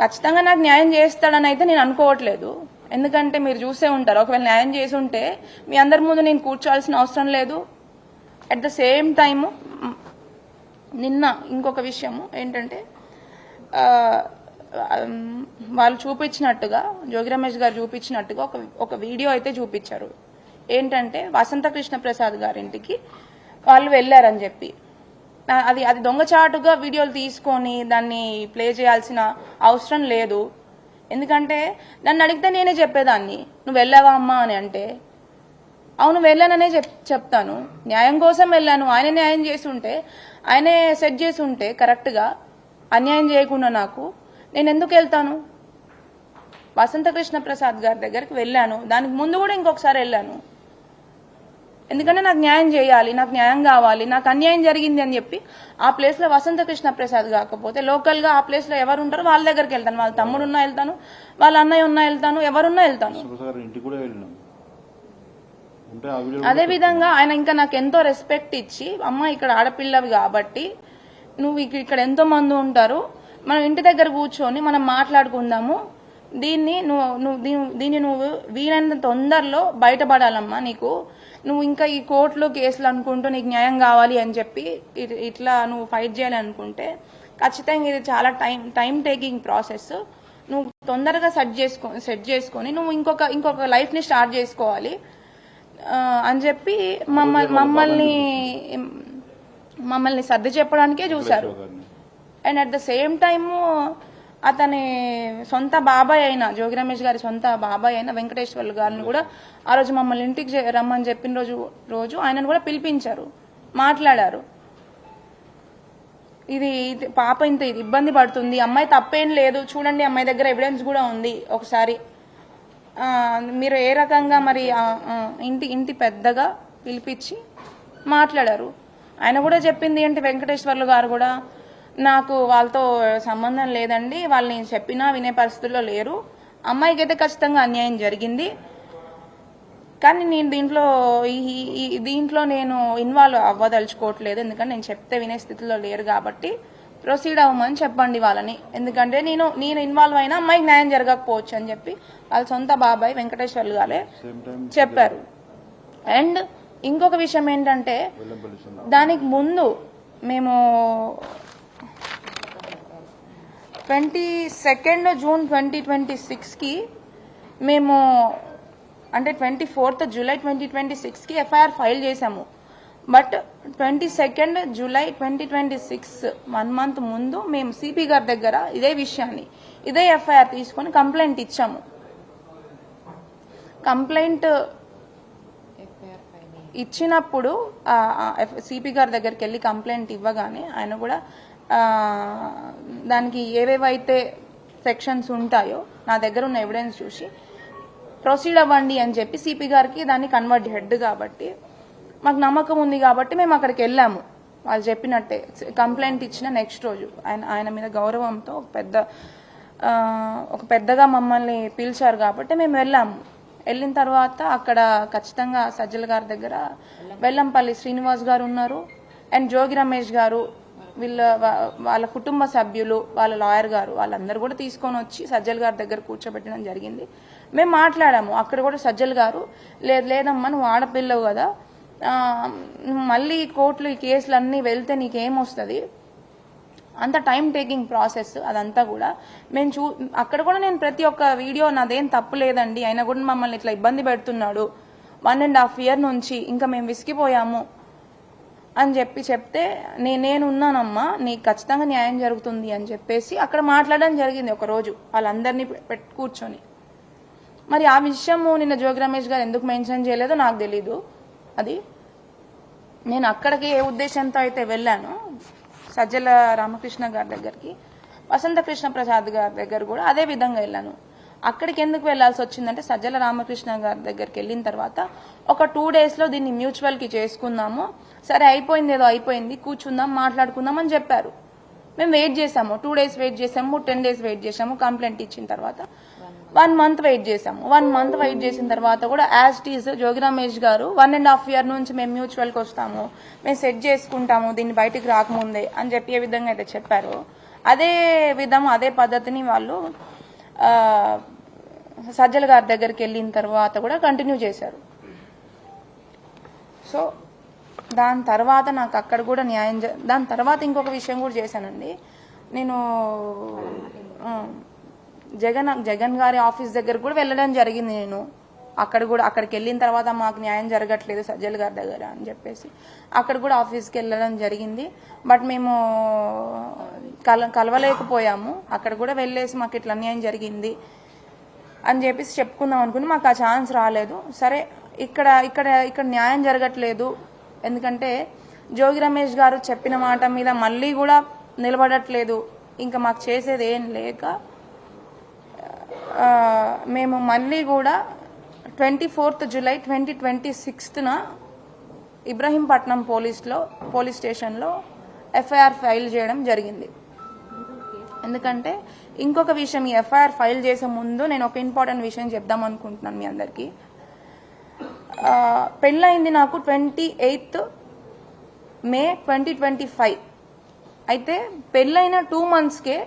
ఖచ్చితంగా నాకు న్యాయం చేస్తాడని అయితే నేను అనుకోవట్లేదు. ఎందుకంటే మీరు చూసే ఉంటారు, ఒకవేళ న్యాయం చేసి ఉంటే మీ అందరి ముందు నేను కూర్చోవాల్సిన అవసరం లేదు. అట్ ద సేమ్ టైము నిన్న ఇంకొక విషయము ఏంటంటే వాళ్ళు చూపించినట్టుగా, జోగి రమేష్ గారు చూపించినట్టుగా ఒక వీడియో అయితే చూపించారు. ఏంటంటే వసంత కృష్ణ ప్రసాద్ గారింటికి వాళ్ళు వెళ్ళారని చెప్పి, అది దొంగచాటుగా వీడియోలు తీసుకొని దాన్ని ప్లే చేయాల్సిన అవసరం లేదు. ఎందుకంటే నన్ను అడిగితే నేనే చెప్పేదాన్ని, నువ్వు వెళ్ళావా అమ్మా అని. అంటే అవును వెళ్ళాననే చెప్తాను, న్యాయం కోసం వెళ్ళాను. ఆయన న్యాయం చేసి ఉంటే, ఆయనే సెట్ చేసి ఉంటే కరెక్ట్గా అన్యాయం చేయకుండా నాకు, నేను ఎందుకు వెళ్తాను? వసంత కృష్ణ ప్రసాద్ గారి దగ్గరికి వెళ్ళాను, దానికి ముందు కూడా ఇంకొకసారి వెళ్ళాను. ఎందుకంటే నాకు న్యాయం చేయాలి, నాకు న్యాయం కావాలి, నాకు అన్యాయం జరిగింది అని చెప్పి ఆ ప్లేస్ లో వసంత కృష్ణ ప్రసాద్ కాకపోతే లోకల్ గా ఆ ప్లేస్ లో ఎవరు ఉంటారో వాళ్ళ దగ్గరికి వెళ్తాను. వాళ్ళ తమ్ముడు ఉన్నా వెళ్తాను, వాళ్ళ అన్నయ్య ఉన్నా వెళ్తాను, ఎవరున్నా వెళ్తాను. అదే విధంగా ఆయన ఇంకా నాకు ఎంతో రెస్పెక్ట్ ఇచ్చి, అమ్మ ఇక్కడ ఆడపిల్లవి కాబట్టి నువ్వు ఇక్కడ ఎంతో మంది ఉంటారు, మనం ఇంటి దగ్గర కూర్చొని మనం మాట్లాడుకుందాము, దీన్ని నువ్వు వీలైనంత తొందరలో బయటపడాలమ్మా, నువ్వు ఇంకా ఈ కోర్టులో కేసులు అనుకుంటూ నీకు న్యాయం కావాలి అని చెప్పి ఇట్లా నువ్వు ఫైట్ చేయాలి అనుకుంటే ఖచ్చితంగా ఇది చాలా టైం టేకింగ్ ప్రాసెస్. నువ్వు తొందరగా సెట్ చేసుకొని నువ్వు ఇంకొక లైఫ్ ని స్టార్ట్ చేసుకోవాలి అని చెప్పి మమ్మల్ని సర్ది చెప్పడానికే చూశారు. And at the same time అతని సొంత బాబాయ్ అయిన, జోగి రమేష్ గారి సొంత బాబాయ్ అయిన వెంకటేశ్వర్లు గారిని కూడా ఆ రోజు మమ్మల్ని ఇంటికి రమ్మని చెప్పిన రోజు ఆయనను కూడా పిలిపించారు, మాట్లాడారు. ఇది పాప ఇంత ఇబ్బంది పడుతుంది, అమ్మాయి తప్పేం లేదు, చూడండి అమ్మాయి దగ్గర ఎవిడెన్స్ కూడా ఉంది, ఒకసారి మీరు ఏ రకంగా మరి ఇంటి పెద్దగా పిలిపించి మాట్లాడారు. ఆయన కూడా చెప్పింది ఏంటి, వెంకటేశ్వర్లు గారు కూడా, నాకు వాళ్ళతో సంబంధం లేదండి, వాళ్ళని చెప్పినా వినే పరిస్థితుల్లో లేరు, అమ్మాయికి అయితే ఖచ్చితంగా అన్యాయం జరిగింది, కానీ నేను దీంట్లో నేను ఇన్వాల్వ్ అవ్వదలుచుకోవట్లేదు, ఎందుకంటే నేను చెప్తే వినే స్థితిలో లేరు కాబట్టి ప్రొసీడ్ అవ్వమని చెప్పండి వాళ్ళని, ఎందుకంటే నేను ఇన్వాల్వ్ అయినా అమ్మాయికి న్యాయం జరగకపోవచ్చు అని చెప్పి వాళ్ళ సొంత బాబాయ్ వెంకటేశ్వర్లు గారే చెప్పారు. అండ్ ఇంకొక విషయం ఏంటంటే, దానికి ముందు మేము 22 జూన్ 2026కి మేము, అంటే 24 జూలై 2026కి ఎఫ్ఐఆర్ ఫైల్ చేశాము. బట్ 22 జూలై 2026 1 మంత్ ముందు మేము సిపి గారి దగ్గర ఇదే విషయాన్ని, ఇదే ఎఫ్ఐఆర్ తీసుకొని కంప్లైంట్ ఇచ్చాము. కంప్లైంట్ ఇచ్చినప్పుడు సిపి గారి దగ్గరికి వెళ్ళి కంప్లైంట్ ఇవ్వగానే ఆయన కూడా దానికి ఏవేవైతే సెక్షన్స్ ఉంటాయో నా దగ్గర ఉన్న ఎవిడెన్స్ చూసి ప్రొసీడ్ అవ్వండి అని చెప్పి సిపి గారికి దాన్ని కన్వర్ట్ హెడ్ కాబట్టి మాకు నమ్మకం ఉంది కాబట్టి మేము అక్కడికి వెళ్ళాము. వాళ్ళు చెప్పినట్టే కంప్లైంట్ ఇచ్చిన నెక్స్ట్ రోజు ఆయన మీద గౌరవంతో ఒక పెద్దగా మమ్మల్ని పిలిచారు కాబట్టి మేము వెళ్ళాము. వెళ్ళిన తర్వాత అక్కడ ఖచ్చితంగా సజ్జల గారి దగ్గర వెల్లంపల్లి శ్రీనివాస్ గారు ఉన్నారు, అండ్ జోగి రమేష్ గారు, వాళ్ళ కుటుంబ సభ్యులు, వాళ్ళ లాయర్ గారు, వాళ్ళందరూ కూడా తీసుకొని వచ్చి సజ్జల గారి దగ్గర కూర్చోబెట్టడం జరిగింది. మేము మాట్లాడాము. అక్కడ కూడా సజ్జల గారు, లేదమ్మా నువ్వు ఆడపిల్లవు కదా, మళ్ళీ కోర్టులు ఈ కేసులు అన్నీ వెళ్తే నీకేమొస్తుంది, అంత టైం టేకింగ్ ప్రాసెస్ అదంతా కూడా మేము అక్కడ కూడా నేను ప్రతి ఒక్క వీడియో నాదేం తప్పు లేదండి, అయినా కూడా మమ్మల్ని ఇట్లా ఇబ్బంది పెడుతున్నాడు 1.5 year నుంచి, ఇంకా మేము విసిగిపోయాము అని చెప్తే నేనున్నానమ్మా, నీకు ఖచ్చితంగా న్యాయం జరుగుతుంది అని చెప్పేసి అక్కడ మాట్లాడడం జరిగింది ఒక రోజు వాళ్ళందరినీ కూర్చొని. మరి ఆ విషయము నిన్న జోగి రమేష్ గారు ఎందుకు మెన్షన్ చేయలేదో నాకు తెలీదు. అది నేను అక్కడికి ఏ ఉద్దేశంతో అయితే వెళ్ళాను, సజ్జల రామకృష్ణ గారి దగ్గరికి, వసంత కృష్ణ ప్రసాద్ గారి దగ్గర కూడా అదే విధంగా వెళ్ళాను. అక్కడికి ఎందుకు వెళ్లాల్సి వచ్చిందంటే, సజ్జల రామకృష్ణ గారి దగ్గరికి వెళ్ళిన తర్వాత ఒక 2 daysలో దీన్ని మ్యూచువల్కి చేసుకుందాము, సరే అయిపోయింది ఏదో అయిపోయింది, కూర్చుందాం మాట్లాడుకుందాం అని చెప్పారు. మేము వెయిట్ చేసాము, 2 days వెయిట్ చేసాము, 10 days వెయిట్ చేసాము. కంప్లైంట్ ఇచ్చిన తర్వాత 1 month వెయిట్ చేసాము. 1 month వెయిట్ చేసిన తర్వాత కూడా as it is Jogi Ramesh గారు 1.5 year నుంచి మేము మ్యూచువల్కి వస్తాము, మేము సెట్ చేసుకుంటాము దీన్ని బయటికి రాకముందే అని చెప్పి ఏ విధంగా అయితే చెప్పారు, అదే విధం అదే పద్ధతిని వాళ్ళు సజ్జల గారి దగ్గరికి వెళ్ళిన తర్వాత కూడా కంటిన్యూ చేశారు. సో దాని తర్వాత నాకు అక్కడ కూడా న్యాయం దాని తర్వాత ఇంకొక విషయం కూడా చేశానండి. నేను జగన్ గారి ఆఫీస్ దగ్గర కూడా వెళ్ళడం జరిగింది. నేను అక్కడికి వెళ్ళిన తర్వాత మాకు న్యాయం జరగట్లేదు సజ్జల గారి దగ్గర అని చెప్పేసి అక్కడ కూడా ఆఫీస్కి వెళ్ళడం జరిగింది. బట్ మేము కలవలేకపోయాము. అక్కడ కూడా వెళ్ళేసి మాకు ఇట్లా అన్యాయం జరిగింది అని చెప్పేసి చెప్పుకుందాం అనుకుని మాకు ఆ ఛాన్స్ రాలేదు. సరే ఇక్కడ న్యాయం జరగట్లేదు, ఎందుకంటే జోగి రమేష్ గారు చెప్పిన మాట మీద మళ్ళీ కూడా నిలబడట్లేదు, ఇంకా మాకు చేసేది ఏం లేక మేము మళ్ళీ కూడా 24 జూలై 2026 ఇబ్రహీంపట్నం పోలీస్ స్టేషన్లో ఎఫ్ఐఆర్ ఫైల్ చేయడం జరిగింది. ఎందుకంటే ఇంకొక విషయం, ఈ ఎఫ్ఐఆర్ ఫైల్ చేసే ముందు నేను ఒక ఇంపార్టెంట్ విషయం చెప్దాం అనుకుంటున్నాను మీ అందరికీ. పెళ్ళయింది నాకు 28 మే 2025. అయితే పెళ్ళైన 2 monthsకే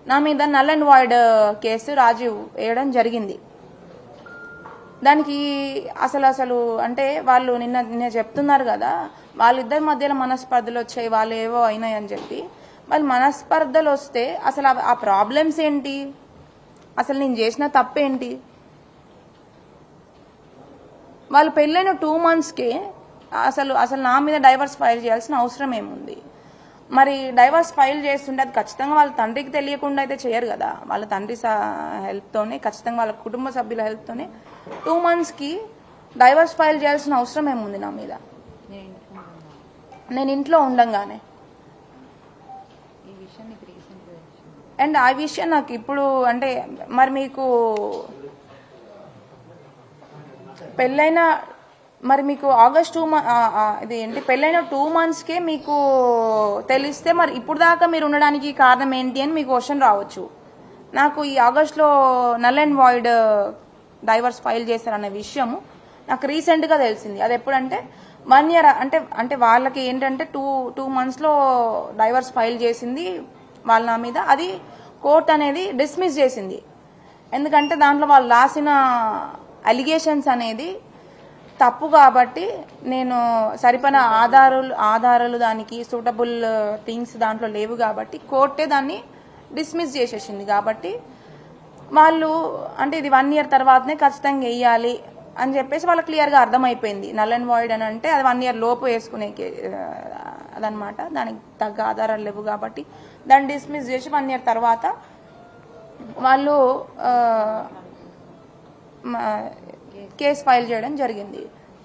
నా మీద null and void case Rajiv వేయడం జరిగింది. దానికి అసలు అంటే వాళ్ళు నిన్న చెప్తున్నారు కదా, వాళ్ళిద్దరి మధ్యలో మనస్పర్ధలు వచ్చాయి, వాళ్ళు ఏవో అయినాయి అని చెప్పి. వాళ్ళు మనస్పర్ధలు వస్తే అసలు ఆ ప్రాబ్లమ్స్ ఏంటి, అసలు నేను చేసిన తప్పేంటి? వాళ్ళు పెళ్ళైన 2 monthsకే అసలు నా మీద డైవర్స్ ఫైల్ చేయాల్సిన అవసరం ఏముంది? మరి డైవర్స్ ఫైల్ చేస్తుంటే అది ఖచ్చితంగా వాళ్ళ తండ్రికి తెలియకుండా అయితే చేయరు కదా. వాళ్ళ తండ్రి హెల్ప్తోనే, ఖచ్చితంగా వాళ్ళ కుటుంబ సభ్యుల హెల్ప్తోనే 2 monthsకి డైవర్స్ ఫైల్ చేయాల్సిన అవసరం ఏముంది నా మీద? నేను ఇంట్లో ఉండంగానే. అండ్ ఆ విషయం నాకు ఇప్పుడు అంటే మరి మీకు పెళ్ళైన మరి మీకు ఆగస్ట్ 2 ఇది ఏంటి పెళ్ళైన 2 monthsకే మీకు తెలిస్తే మరి ఇప్పుడు దాకా మీరు ఉండడానికి కారణం ఏంటి అని మీకు క్వశ్చన్ రావచ్చు. నాకు ఈ ఆగస్ట్లో null and void divorce file చేశారన్న విషయము నాకు రీసెంట్గా తెలిసింది. అది ఎప్పుడంటే 1 year అంటే వాళ్ళకి ఏంటంటే 2 monthsలో డైవర్స్ ఫైల్ చేసింది వాళ్ళ నా మీద. అది కోర్ట్ అనేది డిస్మిస్ చేసింది. ఎందుకంటే దాంట్లో వాళ్ళు రాసిన అలిగేషన్స్ అనేది తప్పు కాబట్టి, నేను సరిపడిన ఆధారాలు దానికి సూటబుల్ థింగ్స్ దాంట్లో లేవు కాబట్టి కోర్టే దాన్ని డిస్మిస్ చేసేసింది. కాబట్టి వాళ్ళు అంటే ఇది 1 year తర్వాతనే ఖచ్చితంగా వేయాలి అని చెప్పేసి వాళ్ళకి క్లియర్గా అర్థమైపోయింది. నల్ అండ్ వాయిడ్ అని అంటే అది 1 year లోపు వేసుకునే అదనమాట. దానికి తగ్గ ఆధారాలు లేవు కాబట్టి దాన్ని డిస్మిస్ చేసి 1 year తర్వాత వాళ్ళు కేసు ఫైల్ చేయడం జరిగింది.